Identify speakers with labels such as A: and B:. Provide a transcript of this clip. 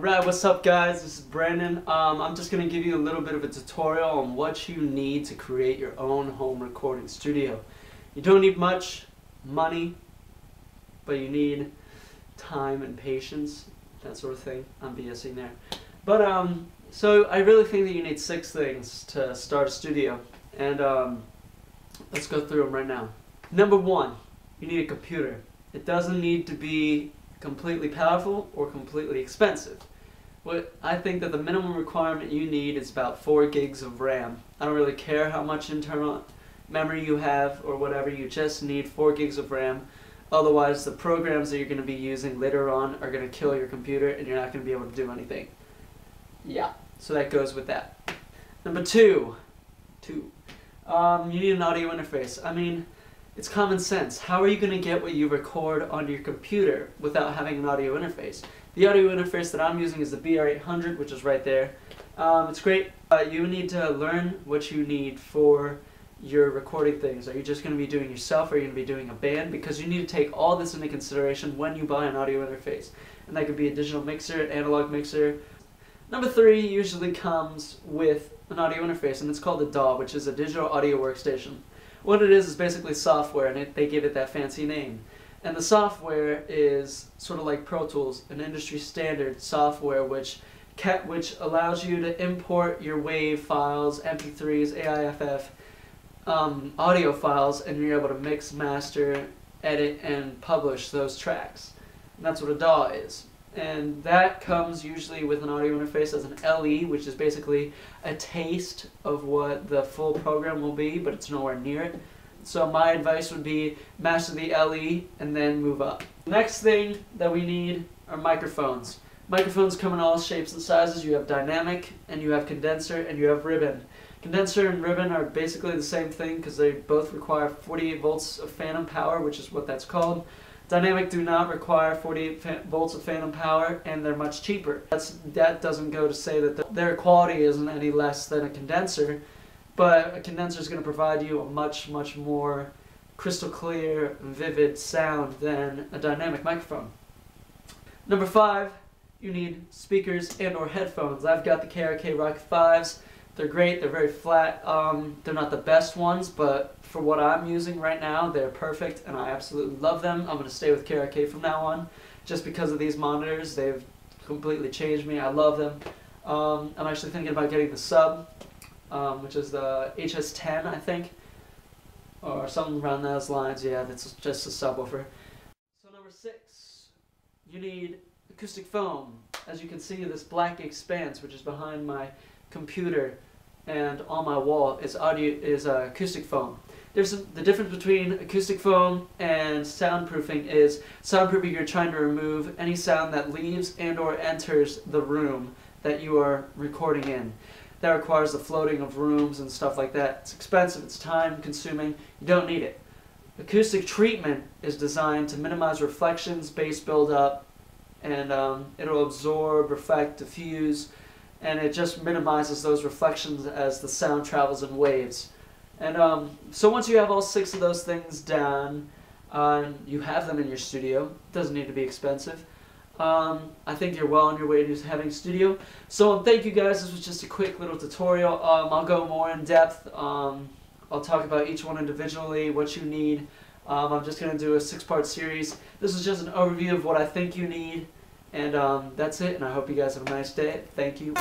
A: Alright, what's up guys? This is Brandon. I'm just going to give you a little bit of a tutorial on what you need to create your own home recording studio. You don't need much money, but you need time and patience, that sort of thing. I'm BSing there. But so I really think that you need 6 things to start a studio, and let's go through them right now. Number 1, you need a computer. It doesn't need to be completely powerful or completely expensive. I think that the minimum requirement you need is about 4 gigs of RAM. I don't really care how much internal memory you have or whatever, you just need 4 gigs of RAM. Otherwise the programs that you're going to be using later on are going to kill your computer and you're not going to be able to do anything. Yeah, so that goes with that. Number 2, you need an audio interface. I mean, it's common sense. How are you going to get what you record onto your computer without having an audio interface? The audio interface that I'm using is the BR800, which is right there. It's great. You need to learn what you need for your recording things. Are you just going to be doing yourself, or are you going to be doing a band? Because you need to take all this into consideration when you buy an audio interface. And that could be a digital mixer, an analog mixer. Number 3 usually comes with an audio interface, and it's called a DAW, which is a digital audio workstation. What it is basically software, and they give it that fancy name. And the software is sort of like Pro Tools, an industry standard software which allows you to import your WAV files, MP3s, AIFF, audio files, and you're able to mix, master, edit, and publish those tracks. And that's what a DAW is. And that comes usually with an audio interface as an LE, which is basically a taste of what the full program will be, but it's nowhere near it. So my advice would be master the LE and then move up. Next thing that we need are microphones. Microphones come in all shapes and sizes. You have dynamic, and you have condenser, and you have ribbon. Condenser and ribbon are basically the same thing because they both require 48 volts of phantom power, which is what that's called. Dynamic do not require 48 volts of phantom power, and they're much cheaper. That doesn't go to say that their quality isn't any less than a condenser, but a condenser is going to provide you a much more crystal clear, vivid sound than a dynamic microphone. Number 5, you need speakers and or headphones. I've got the KRK Rokit 5s. They're great, they're very flat. They're not the best ones, but for what I'm using right now, they're perfect, and I absolutely love them. I'm going to stay with KRK from now on, just because of these monitors. They've completely changed me. I love them. I'm actually thinking about getting the sub, which is the HS10, I think, or something around those lines. Yeah, that's just a subwoofer. So number 6, you need acoustic foam. As you can see, this black expanse, which is behind my computer and on my wall, is acoustic foam. The difference between acoustic foam and soundproofing is soundproofing, you're trying to remove any sound that leaves and or enters the room that you are recording in. That requires the floating of rooms and stuff like that. It's expensive, it's time consuming, you don't need it. Acoustic treatment is designed to minimize reflections, bass buildup, and it'll absorb, reflect, diffuse, and it just minimizes those reflections as the sound travels in waves. And so once you have all 6 of those things down, you have them in your studio. It doesn't need to be expensive. I think you're well on your way to having a studio. So thank you guys. This was just a quick little tutorial. I'll go more in depth. I'll talk about each one individually, what you need. I'm just going to do a 6-part series. This is just an overview of what I think you need. And that's it, and I hope you guys have a nice day. Thank you.